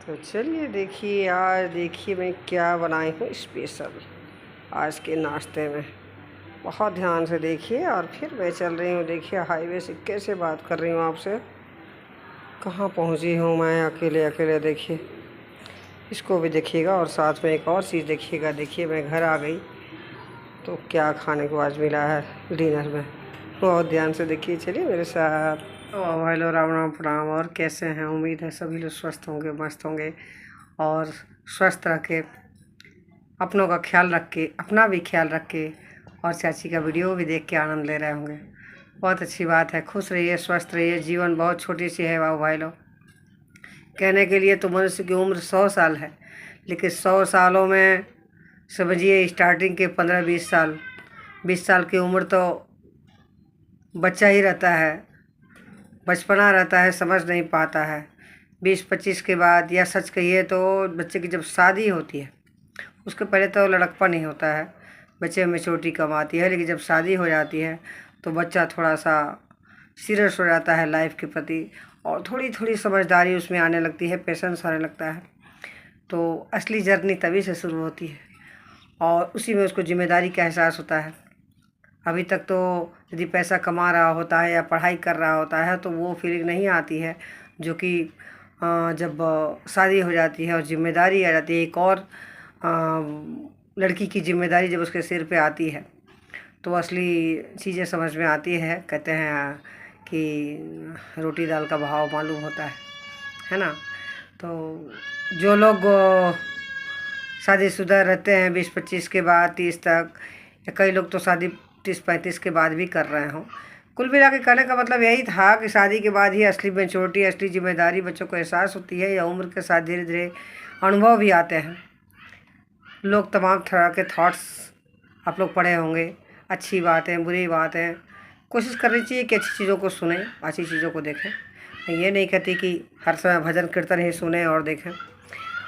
तो चलिए देखिए, आज देखिए मैं क्या बनाई हूँ स्पेशल आज के नाश्ते में। बहुत ध्यान से देखिए। और फिर मैं चल रही हूँ, देखिए हाईवे से कैसे बात कर रही हूँ आपसे। कहाँ पहुँची हूँ मैं अकेले अकेले, देखिए इसको भी देखिएगा। और साथ में एक और चीज़ देखिएगा। देखिए मैं घर आ गई तो क्या खाने को आज मिला है डिनर में, बहुत ध्यान से देखिए। चलिए मेरे साथ। तो हेलो, राम राम प्रणाम। और कैसे हैं? उम्मीद है सभी लोग स्वस्थ होंगे, मस्त होंगे और स्वस्थ रह के, अपनों का ख्याल रख के, अपना भी ख्याल रख के, और चाची का वीडियो भी देख के आनंद ले रहे होंगे। बहुत अच्छी बात है। खुश रहिए, स्वस्थ रहिए। जीवन बहुत छोटी सी है बाबू भाई लोग। कहने के लिए तो मनुष्य की उम्र 100 साल है, लेकिन 100 सालों में समझिए स्टार्टिंग के 15-20 साल, 20 साल की उम्र तो बच्चा ही रहता है, बचपना रहता है, समझ नहीं पाता है। 20-25 के बाद, या सच कहिए तो बच्चे की जब शादी होती है उसके पहले तो लड़कपन ही होता है, बच्चे में चोटी कम आती है। लेकिन जब शादी हो जाती है तो बच्चा थोड़ा सा सीरियस हो जाता है लाइफ के प्रति, और थोड़ी थोड़ी समझदारी उसमें आने लगती है, पेशेंस आने लगता है। तो असली जर्नी तभी से शुरू होती है, और उसी में उसको जिम्मेदारी का एहसास होता है। अभी तक तो यदि पैसा कमा रहा होता है या पढ़ाई कर रहा होता है तो वो फीलिंग नहीं आती है, जो कि जब शादी हो जाती है और जिम्मेदारी आ जाती है, एक और लड़की की जिम्मेदारी जब उसके सिर पे आती है तो असली चीज़ें समझ में आती है। कहते हैं कि रोटी दाल का भाव मालूम होता है ना। तो जो लोग शादीशुदा रहते हैं 20-25 के बाद 30 तक, या कई लोग तो शादी 30-35 के बाद भी कर रहे हों, कुल मिला के कहने का मतलब यही था कि शादी के बाद ही असली मैच्योरिटी, असली जिम्मेदारी बच्चों को एहसास होती है, या उम्र के साथ धीरे धीरे अनुभव भी आते हैं। लोग तमाम तरह के थॉट्स आप लोग पढ़े होंगे, अच्छी बातें, बुरी बातें। कोशिश करनी चाहिए कि अच्छी चीज़ों को सुनें, अच्छी चीज़ों को देखें। मैं ये नहीं कहती कि हर समय भजन कीर्तन ही सुने और देखें।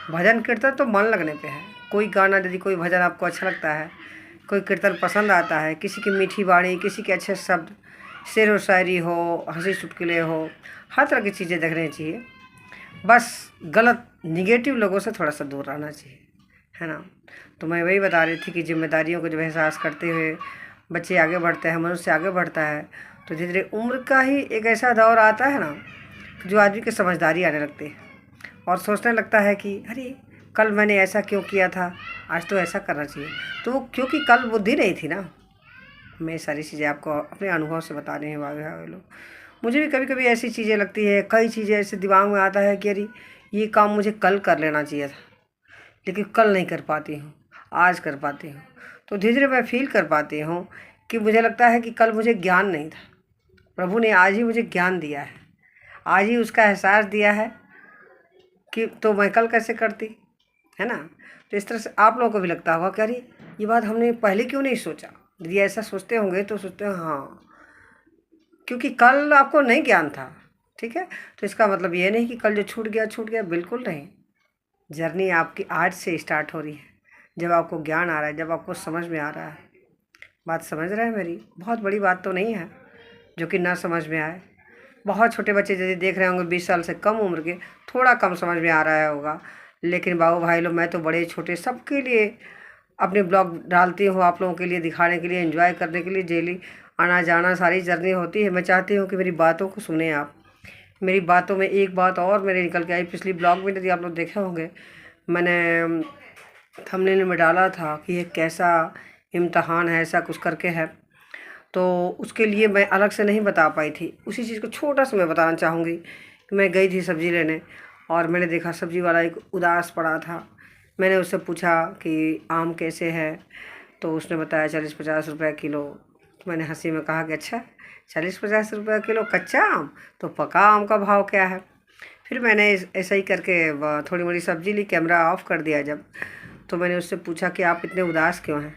भजन कीर्तन तो मन लगने पे है। कोई गाना, यदि कोई भजन आपको अच्छा लगता है, कोई कीर्तन पसंद आता है, किसी की मीठी वाणी, किसी के अच्छे शब्द, शेर व शायरी हो, हंसी चुटकुले हो, हर तरह की चीज़ें देखनी चाहिए। बस गलत निगेटिव लोगों से थोड़ा सा दूर रहना चाहिए, है ना। तो मैं वही बता रही थी कि जिम्मेदारियों को जब एहसास करते हुए बच्चे आगे बढ़ते हैं, मनुष्य आगे बढ़ता है, तो धीरे धीरे उम्र का ही एक ऐसा दौर आता है ना, जो आदमी की समझदारी आने लगती है और सोचने लगता है कि अरे कल मैंने ऐसा क्यों किया था, आज तो ऐसा करना चाहिए। तो वो क्योंकि कल बुद्धि नहीं थी ना। मैं सारी चीज़ें आपको अपने अनुभव से बता रहे हैं भाई लोग। मुझे भी कभी कभी ऐसी चीज़ें लगती है, कई चीज़ें ऐसे दिमाग में आता है कि अरे ये काम मुझे कल कर लेना चाहिए था, लेकिन कल नहीं कर पाती हूँ, आज कर पाती हूँ। तो धीरे धीरे मैं फील कर पाती हूँ कि मुझे लगता है कि कल मुझे ज्ञान नहीं था, प्रभु ने आज ही मुझे ज्ञान दिया है, आज ही उसका एहसास दिया है कि तो मैं कल कैसे करती, है ना। तो इस तरह से आप लोगों को भी लगता होगा कि अरे ये बात हमने पहले क्यों नहीं सोचा। यदि ऐसा सोचते होंगे तो सोचते हैं हाँ, क्योंकि कल आपको नहीं ज्ञान था, ठीक है। तो इसका मतलब ये नहीं कि कल जो छूट गया छूट गया, बिल्कुल नहीं। जर्नी आपकी आज से स्टार्ट हो रही है, जब आपको ज्ञान आ रहा है, जब आपको समझ में आ रहा है। बात समझ रहे हैं मेरी? बहुत बड़ी बात तो नहीं है जो कि ना समझ में आए। बहुत छोटे बच्चे यदि देख रहे होंगे 20 साल से कम उम्र के, थोड़ा कम समझ में आ रहा होगा। लेकिन बाबू भाई लोग, मैं तो बड़े छोटे सबके लिए अपने ब्लॉग डालती हूँ, आप लोगों के लिए दिखाने के लिए, एंजॉय करने के लिए। डेली आना जाना सारी जर्नी होती है। मैं चाहती हूँ कि मेरी बातों को सुने आप। मेरी बातों में एक बात और मेरे निकल के आई। पिछली ब्लॉग में यदि आप लोग देखे होंगे, मैंने थंबनेल में डाला था कि ये कैसा इम्तहान है, ऐसा कुछ करके है। तो उसके लिए मैं अलग से नहीं बता पाई थी। उसी चीज़ को छोटा सा मैं बताना चाहूँगी कि मैं गई थी सब्ज़ी लेने, और मैंने देखा सब्ज़ी वाला एक उदास पड़ा था। मैंने उससे पूछा कि आम कैसे है, तो उसने बताया 40-50 रुपये किलो। तो मैंने हंसी में कहा कि अच्छा 40-50 रुपये किलो कच्चा आम, तो पका आम का भाव क्या है। फिर मैंने ऐसा ही करके थोड़ी मोड़ी सब्ज़ी ली, कैमरा ऑफ कर दिया जब। तो मैंने उससे पूछा कि आप इतने उदास क्यों हैं।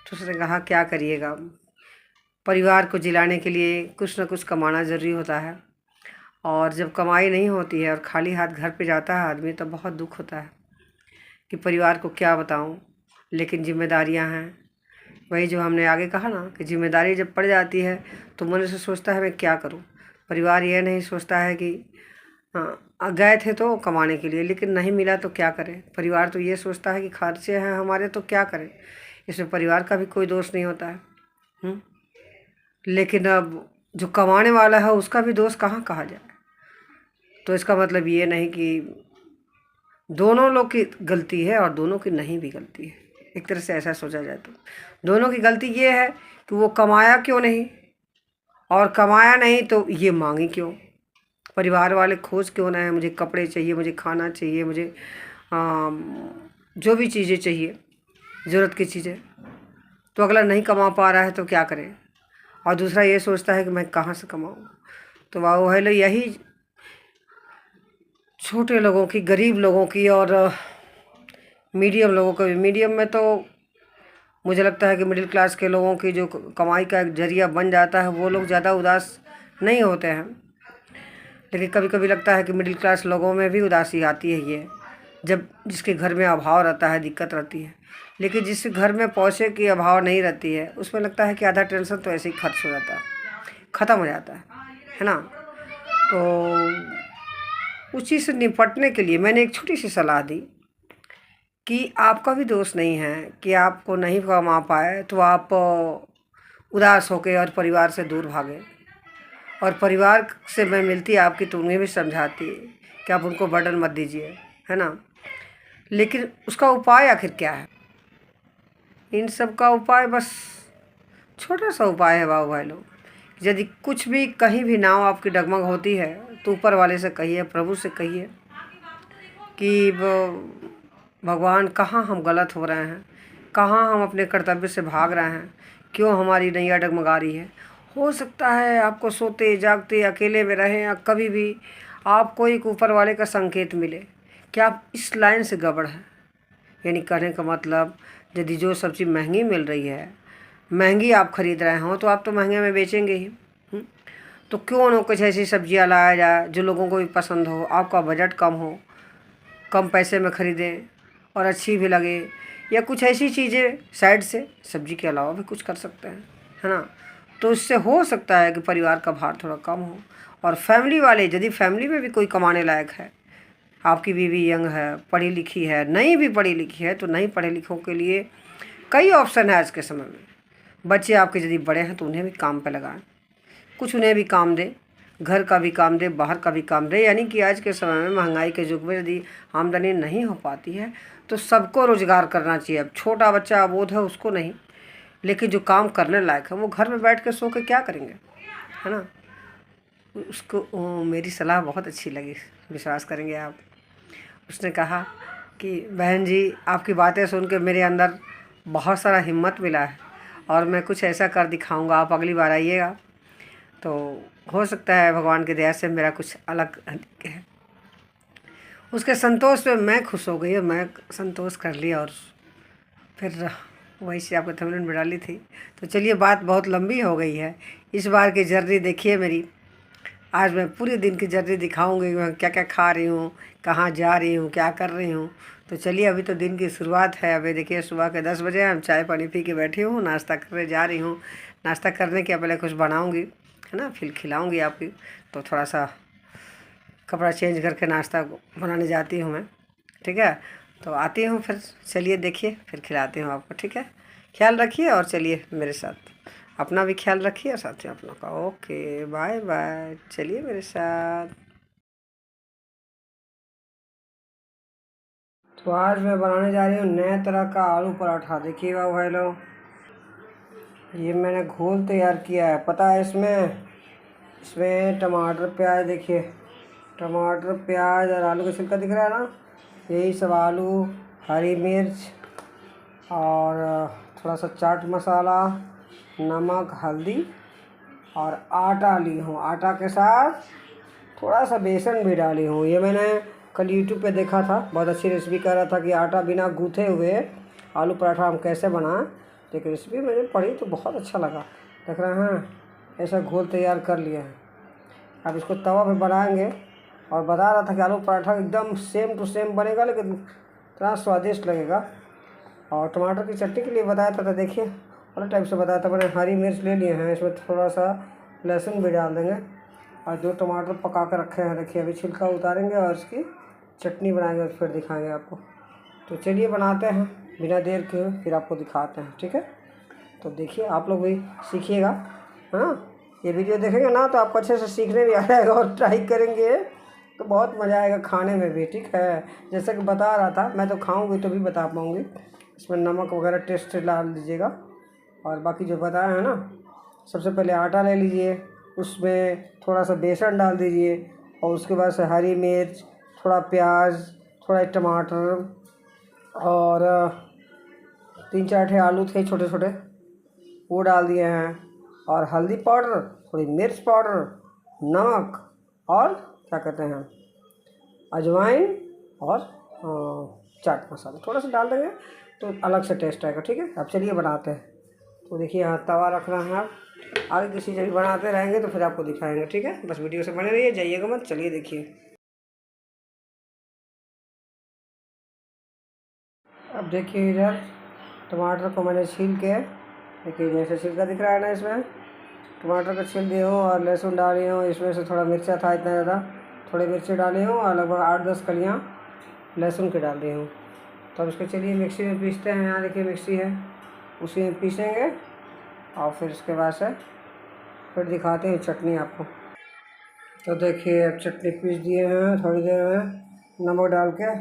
तो उसने कहा क्या करिएगा, परिवार को जिलाने के लिए कुछ ना कुछ कमाना ज़रूरी होता है, और जब कमाई नहीं होती है और खाली हाथ घर पे जाता है आदमी, तो बहुत दुख होता है कि परिवार को क्या बताऊं। लेकिन जिम्मेदारियां हैं, वही जो हमने आगे कहा ना कि जिम्मेदारी जब पड़ जाती है तो मनुष्य सोचता है मैं क्या करूं। परिवार यह नहीं सोचता है कि गए थे तो कमाने के लिए, लेकिन नहीं मिला तो क्या करें। परिवार तो ये सोचता है कि खर्चे हैं हमारे तो क्या करें, इसमें परिवार का भी कोई दोष नहीं होता है। लेकिन अब जो कमाने वाला है उसका भी दोष कहाँ कहा जाए। तो इसका मतलब ये नहीं कि दोनों लोग की गलती है और दोनों की नहीं भी गलती है। एक तरह से ऐसा सोचा जाए तो दोनों की गलती ये है कि वो कमाया क्यों नहीं, और कमाया नहीं तो ये मांगी क्यों। परिवार वाले खोज क्यों ना है, मुझे कपड़े चाहिए, मुझे खाना चाहिए, मुझे जो भी चीज़ें चाहिए, ज़रूरत की चीज़ें, तो अगला नहीं कमा पा रहा है तो क्या करे। और दूसरा ये सोचता है कि मैं कहाँ से कमाऊँ। तो वाह हेलो, यही छोटे लोगों की, गरीब लोगों की और मीडियम लोगों का भी। मीडियम में तो मुझे लगता है कि मिडिल क्लास के लोगों की जो कमाई का एक जरिया बन जाता है वो लोग ज़्यादा उदास नहीं होते हैं। लेकिन कभी कभी लगता है कि मिडिल क्लास लोगों में भी उदासी आती है, ये जब जिसके घर में अभाव रहता है, दिक्कत रहती है। लेकिन जिस घर में पैसे की अभाव नहीं रहती है उसमें लगता है कि आधा टेंशन तो ऐसे ही खर्च हो जाता है, ख़त्म हो जाता है ना। तो उस चीज़ से निपटने के लिए मैंने एक छोटी सी सलाह दी कि आपका भी दोष नहीं है कि आपको नहीं कमा पाए तो आप उदास होके और परिवार से दूर भागे। और परिवार से मैं मिलती आपकी तो उन्हें भी समझाती कि आप उनको बर्डन मत दीजिए, है ना। लेकिन उसका उपाय आखिर क्या है? इन सब का उपाय बस छोटा सा उपाय है बाबू भाई लोग। यदि कुछ भी कहीं भी नाव आपकी डगमग होती है तो ऊपर वाले से कहिए, प्रभु से कहिए कि भगवान कहाँ हम गलत हो रहे हैं, कहाँ हम अपने कर्तव्य से भाग रहे हैं, क्यों हमारी नैया डगमगा रही है। हो सकता है आपको सोते जागते अकेले में रहें या कभी भी आपको एक ऊपर वाले का संकेत मिले कि आप इस लाइन से गड़बड़ है। यानी कहने का मतलब यदि जो सब्ज़ी महंगी मिल रही है, महंगी आप ख़रीद रहे हो तो आप तो महंगे में बेचेंगे ही। तो क्यों ना कुछ ऐसी सब्जियां लाया जाए जो लोगों को भी पसंद हो, आपका बजट कम हो, कम पैसे में ख़रीदें और अच्छी भी लगे। या कुछ ऐसी चीज़ें साइड से सब्जी के अलावा भी कुछ कर सकते हैं, है ना। तो इससे हो सकता है कि परिवार का भार थोड़ा कम हो। और फैमिली वाले, यदि फैमिली में भी कोई कमाने लायक है, आपकी बीवी यंग है, पढ़ी लिखी है, नहीं भी पढ़ी लिखी है, तो नहीं पढ़े लिखों के लिए कई ऑप्शन है आज के समय में। बच्चे आपके यदि बड़े हैं तो उन्हें भी काम पे लगाएं, कुछ उन्हें भी काम दे, घर का भी काम दे, बाहर का भी काम दे। यानी कि आज के समय में महंगाई के युग में यदि आमदनी नहीं हो पाती है तो सबको रोज़गार करना चाहिए। अब छोटा बच्चा अबोध है उसको नहीं, लेकिन जो काम करने लायक है वो घर में बैठ के सो के क्या करेंगे, है ना। उसको मेरी सलाह बहुत अच्छी लगी, विश्वास करेंगे आप। उसने कहा कि बहन जी आपकी बातें सुन के मेरे अंदर बहुत सारा हिम्मत मिला है और मैं कुछ ऐसा कर दिखाऊंगा, आप अगली बार आइएगा तो हो सकता है भगवान की दया से मेरा कुछ अलग है। उसके संतोष पे मैं खुश हो गई और मैं संतोष कर लिया और फिर वही से आपको थंबनेल में डाली थी। तो चलिए, बात बहुत लंबी हो गई है। इस बार की जर्नी देखिए मेरी। आज मैं पूरे दिन की जर्नी दिखाऊंगी, मैं क्या क्या खा रही हूँ, कहाँ जा रही हूँ, क्या कर रही हूँ। तो चलिए, अभी तो दिन की शुरुआत है। अभी देखिए सुबह के 10 बजे हम चाय पानी पी के बैठी हूँ, नाश्ता करने जा रही हूँ। नाश्ता करने के पहले कुछ बनाऊँगी, है ना, फिर खिलाऊँगी आपकी। तो थोड़ा सा कपड़ा चेंज करके नाश्ता बनाने जाती हूँ मैं, ठीक है। तो आती हूँ फिर, चलिए देखिए फिर खिलाती हूँ आपको, ठीक है। ख्याल रखिए और चलिए मेरे साथ, अपना भी ख्याल रखिए और साथियों अपनों का। ओके, बाय बाय, चलिए मेरे साथ। तो आज मैं बनाने जा रही हूँ नए तरह का आलू पराठा। देखिए भाई लोग, ये मैंने घोल तैयार किया है। पता है इसमें टमाटर प्याज, देखिए टमाटर प्याज और आलू का छिलका दिख रहा है ना, यही सब आलू, हरी मिर्च और थोड़ा सा चाट मसाला, नमक, हल्दी और आटा ली हूँ। आटा के साथ थोड़ा सा बेसन भी डाली हूँ। ये मैंने कल यूट्यूब पे देखा था, बहुत अच्छी रेसिपी कर रहा था कि आटा बिना गूँथे हुए आलू पराठा हम कैसे बनाएं। तो एक रेसिपी मैंने पढ़ी तो बहुत अच्छा लगा। देख रहे हैं, ऐसा घोल तैयार कर लिया है। अब इसको तवा पे बनाएंगे। और बता रहा था कि आलू पराठा एकदम सेम टू सेम बनेगा, लेकिन इतना स्वादिष्ट लगेगा। और टमाटर की चटनी के लिए बताया था, तो देखिए अलग टाइप से बताया था मैंने। हरी मिर्च ले लिए हैं, इसमें थोड़ा सा लहसुन भी डाल देंगे, और 2 टमाटर पका कर रखे हैं। देखिए अभी छिलका उतारेंगे और इसकी चटनी बनाएंगे और फिर दिखाएंगे आपको। तो चलिए बनाते हैं बिना देर के, फिर आपको दिखाते हैं, ठीक है। तो देखिए आप लोग भी सीखिएगा, हाँ। ये वीडियो देखेंगे ना तो आपको अच्छे से सीखने भी आ जाएगा और ट्राई करेंगे तो बहुत मज़ा आएगा खाने में भी, ठीक है। जैसा कि बता रहा था, मैं तो खाऊंगी तो भी बता पाऊँगी। इसमें नमक वगैरह टेस्ट डाल दीजिएगा। और बाकी जो बताया है ना, सबसे पहले आटा ले लीजिए, उसमें थोड़ा सा बेसन डाल दीजिए और उसके बाद से हरी मिर्च, थोड़ा प्याज, थोड़ा टमाटर और 3-4 ठे आलू थे छोटे छोटे, वो डाल दिए हैं। और हल्दी पाउडर, थोड़ी मिर्च पाउडर, नमक और क्या कहते हैं अजवाइन और चाट मसाला थोड़ा सा डाल देंगे तो अलग से टेस्ट आएगा, ठीक है। अब चलिए बनाते हैं। तो देखिए यहाँ तवा रख रहे हैं। आप आगे किसी जगह बनाते रहेंगे तो फिर आपको दिखाएंगे, ठीक है। बस वीडियो से बने रहिए, जाइएगा मत। चलिए देखिए। अब देखिए इधर टमाटर को मैंने छील के, देखिए जैसे छिलका दिख रहा है ना, इसमें टमाटर को छील दिए हूँ और लहसुन डाली हूँ। इसमें से थोड़ा मिर्चा था इतना ज़्यादा, थोड़े मिर्ची डाली हूँ और लगभग 8-10 कलियाँ लहसुन के डाल दी हूँ। तो अब इसको चलिए मिक्सी में पीसते हैं। यहाँ देखिए मिक्सी है, उसी में पीसेंगे और फिर उसके बाद से फिर दिखाते हैं चटनी आपको। तो देखिए अब चटनी पीस दिए हैं। थोड़ी देर में नमक डाल के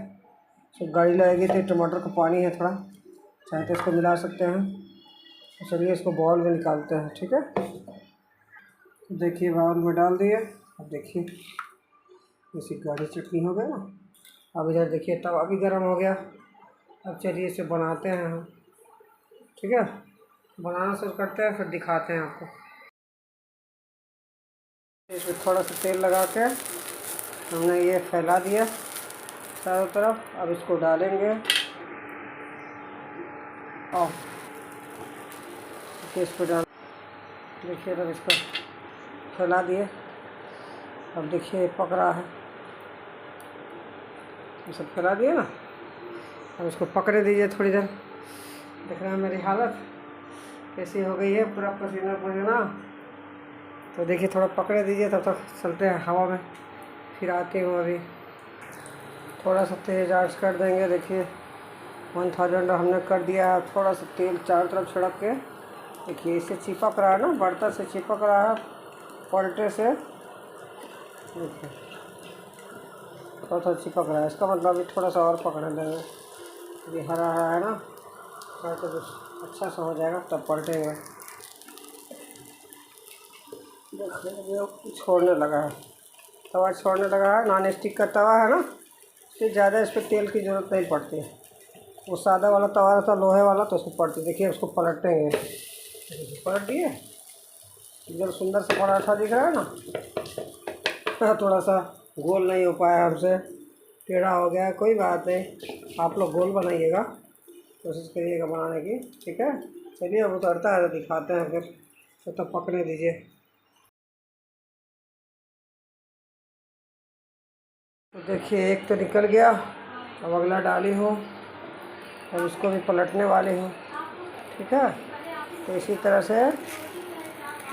सब गाढ़ी लगेगी तो टमाटर का पानी है थोड़ा, चाहे तो इसको मिला सकते हैं। तो चलिए इसको बाउल में निकालते हैं, ठीक है। तो देखिए बाउल में डाल दिए। अब देखिए जैसी गाढ़ी चटनी हो गई ना। अब इधर देखिए तवा भी गर्म हो गया। अब चलिए इसे बनाते हैं हम, ठीक है। बनाना शुरू करते हैं फिर दिखाते हैं आपको। इसमें थोड़ा सा तेल लगा के हमने ये फैला दिया चारों तरफ। अब इसको डालेंगे और इस पर डाल, देखिए तब इसको फैला दिए। अब देखिए पक रहा है, ये सब फैला दिए ना। अब इसको पकड़े दीजिए थोड़ी देर। देख रहे हैं मेरी हालत कैसी हो गई है, पूरा पसीना पसीना। तो देखिए थोड़ा पकड़े दीजिए, तब तक चलते हैं हवा में, फिर आते हूँ। अभी थोड़ा सा तेज़ आंच कर देंगे। देखिए 1000 हमने कर दिया है। थोड़ा सा तेल चारों तरफ छिड़क के, देखिए इससे चिपक रहा है ना, बर्तन से चिपक रहा है पलटे से। देखिए थोड़ा सा चिपक रहा है, इसका मतलब अभी थोड़ा सा और पकड़ने देंगे। ये हरा हरा है ना, तो अच्छा सा हो जाएगा तब पलटेंगे। देखिए छोड़ने लगा है, तवा छोड़ने लगा है। नॉन स्टिक का तवा है ना, इसलिए ज़्यादा इस पर तेल की ज़रूरत नहीं पड़ती है। वो सादा वाला तवा रहता लोहे वाला तो उसको पड़ती। देखिए उसको पलटेंगे, पलट दिए। एकदम सुंदर सा पराठा दिख रहा है ना। थोड़ा सा गोल नहीं हो पाया हमसे, टेढ़ा हो गया, कोई बात नहीं। आप लोग गोल बनाइएगा, कोशिश करिएगा बनाने की, ठीक है। चलिए अब उतरता है तो दिखाते हैं फिर, तो तब पकने दीजिए। तो देखिए एक तो निकल गया, अब अगला डाली हूँ। अब इसको भी पलटने वाली हूँ, ठीक है। तो इसी तरह से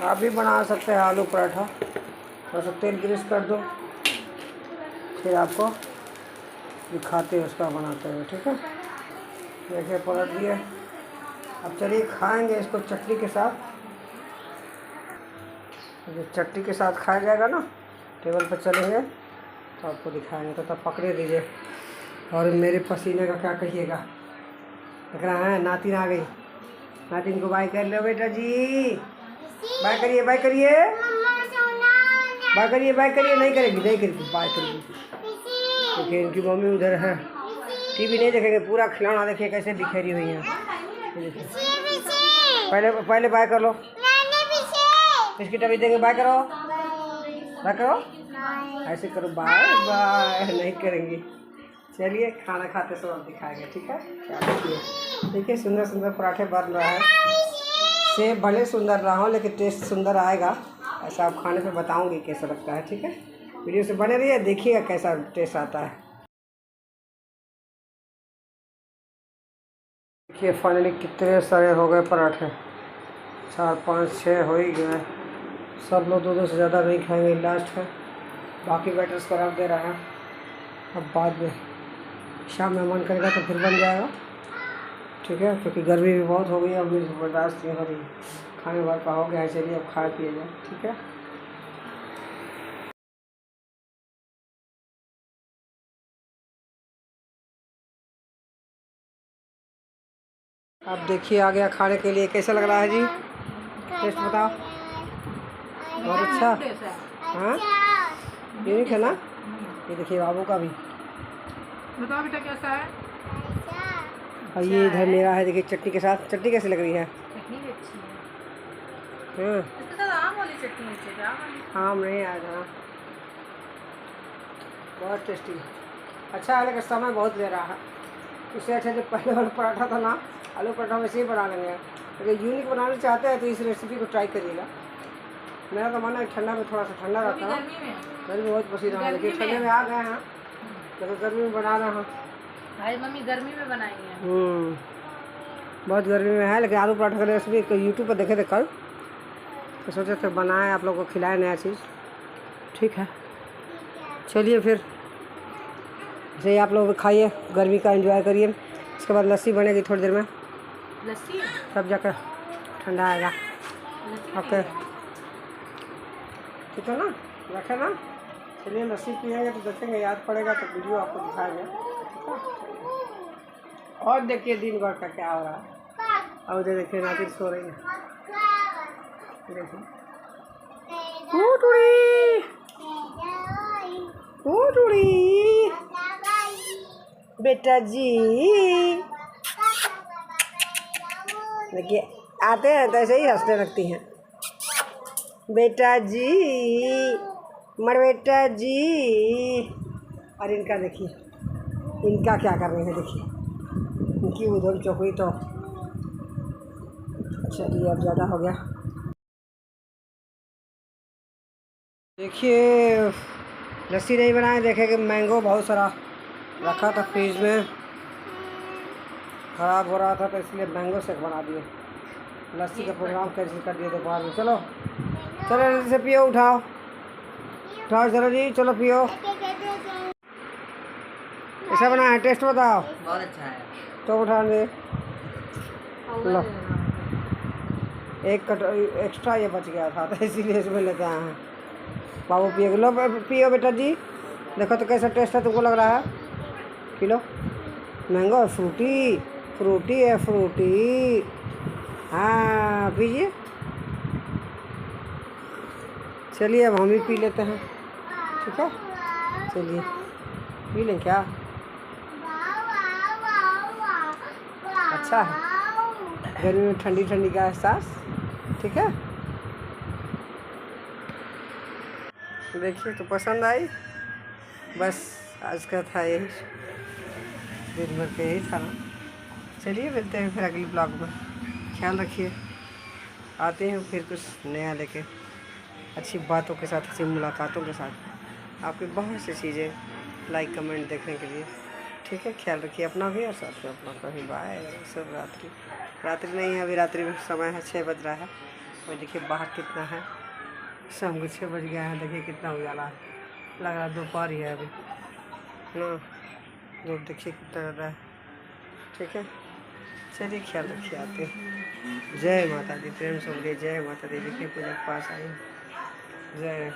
आप भी बना सकते हैं आलू पराठा। थोड़ा सा तेल ग्रीस कर दो, फिर आपको दिखाते हैं उसका बनाते हुए, ठीक है। देखिए पलट दिए। अब चलिए खाएंगे इसको चटनी के साथ। जो चटनी के साथ खाया जाएगा ना, टेबल पर चलेंगे तो आपको दिखाएंगे। तो तब पकड़े दीजिए। और मेरे पसीने का क्या कहिएगा, देख रहा है नातिन आ गई। नातिन को बाय कर लो बेटा जी, बाय करिए, बाय करिए, बाय करिए, बाय करिए। नहीं करेगी, नहीं करेगी, बाय करेगी। देखिए इनकी मम्मी उधर है, टीवी नहीं देखेंगे, पूरा खिलौना देखिए कैसे बिखेरी हुई है। पहले पहले बाय कर लो, बिस्किट अभी देंगे, बाय करो, बाय करो, ऐसे करो, बाय बाय। नहीं करेंगी। चलिए खाना खाते समय आप दिखाएंगे, ठीक है। देखिए सुंदर सुंदर पराठे बन रहा है। सेब भले सुंदर रहा हो लेकिन टेस्ट सुंदर आएगा, ऐसा आप खाने पे बताऊंगी कैसा लगता है, ठीक है। वीडियो से बने रहिए, देखिएगा कैसा टेस्ट आता है। देखिए फाइनली कितने सारे हो गए पराठे, 4 5 6 हो ही गए। सब लोग 2-2 से ज़्यादा नहीं खाएंगे, लास्ट है। बाकी बैटर्स को रख दे रहा है, अब बाद में शाम में मन करेगा तो फिर बन जाएगा, ठीक है। क्योंकि गर्मी भी बहुत हो गई, अब मुझे बर्दाश्त नहीं हो रही, खाने भर का हो गया है। चलिए अब खाए पिए जाए, ठीक है। अब देखिए आ गया खाने के लिए, कैसा लग रहा है जी, टेस्ट बताओ। बहुत अच्छा, हाँ यूनिक है ना। ये देखिए बाबू का भी, बताओ बेटा कैसा है। और ये इधर मेरा है, देखिए चटनी के साथ। चटनी कैसी लग रही है? चटनी भी अच्छी है। हाँ इसके साथ आम वाली चटनी अच्छी है। आम नहीं आ रहा, बहुत टेस्टी, अच्छा है। लेकिन समय बहुत ले रहा है, इससे अच्छा जो पहले वाला पराठा था ना, आलू पराठा वैसे ही बना लेंगे। अगर यूनिक बनाना चाहते हैं तो इस रेसिपी को ट्राई करिएगा। मेरा तो मन है ठंडा में थोड़ा सा ठंडा रहता है, गर्मी में बहुत पसीना है, लेकिन ठंडे में आ गए हैं, लेकिन गर्मी में बना रहे हैं। भाई मम्मी गर्मी में बनाई है। बहुत गर्मी में है, लेकिन आलू पराठा का रेसिपी यूट्यूब पर देखे थे कल, तो सोचे थे बनाए, आप लोग को खिलाए नया चीज़, ठीक है। चलिए फिर जैसे आप लोग खाइए, गर्मी का एंजॉय करिए। इसके बाद लस्सी बनेगी थोड़ी देर में, लस्सी तब जाकर ठंडा आएगा। ओके ठीक है ना, रखे ना। चलिए लस्सी पिएंगे तो देखेंगे, याद पड़ेगा तो वीडियो आपको दिखाएंगे, ठीक है। और देखिए दिन भर का क्या हो रहा है। और उधर देखिए नातिन सो रही है, देखिए बेटा जी। देखिए आते हैं तो ऐसे ही हंसने लगती हैं, बेटा जी, मरबेटा जी। और इनका देखिए, इनका क्या कर रहे हैं, देखिए इनकी उधर चौकड़ी तो। चलिए अब ज़्यादा हो गया। देखिए लस्सी नहीं बनाए, देखे कि मैंगो बहुत सारा रखा था फ्रिज में, ख़राब हो रहा था, तो इसलिए मैंगो शेक बना दिए। लस्सी का प्रोग्राम कैंसिल कर दिए दोपहर में। चलो चलो जल्दी से पियो, उठाओ उठाओ, चलो जी चलो पियो। ऐसा बना है, टेस्ट बताओ। बहुत अच्छा है। तो उठा दे लो, एक कटोरी एक्स्ट्रा ये बच गया था, तो इसीलिए इसमें लेते आए हैं। बाबू पियो, लो पियो बेटा जी, देखो तो कैसा टेस्ट है, तुमको लग रहा है। किलो मैंगो फ्रूटी, फ्रूटी है फ्रूटी, हाँ पीजिए। चलिए अब हम ही पी लेते हैं, ठीक है। चलिए पी लें क्या, अच्छा है, गर्मी में ठंडी ठंडी का एहसास, ठीक है। देखिए तो पसंद आई, बस आज का था यही, दिन भर के यही था ना। चलिए मिलते हैं फिर अगले ब्लॉग में, ख्याल रखिए। आते हैं फिर कुछ नया लेके, अच्छी बातों के साथ, अच्छी मुलाकातों के साथ, आपकी बहुत सी चीज़ें लाइक कमेंट देखने के लिए, ठीक है। ख्याल रखिए अपना भी और साथ में अपना। कहीं बाय। सब रात्रि नहीं है, अभी रात्रि में समय है 6 बज रहा है, और देखिए बाहर कितना है, शाम को 6 बज गया है, देखिए कितना उजाला है, लग रहा है दोपहर ही है अभी ना। धूप देखिए कितना ज़्यादा है, ठीक है। चलिए ख्याल रखिए, आते हैं। जय माता दी, प्रेम से बोलिए जय माता दी। देखिए पूजा के पास आई, जय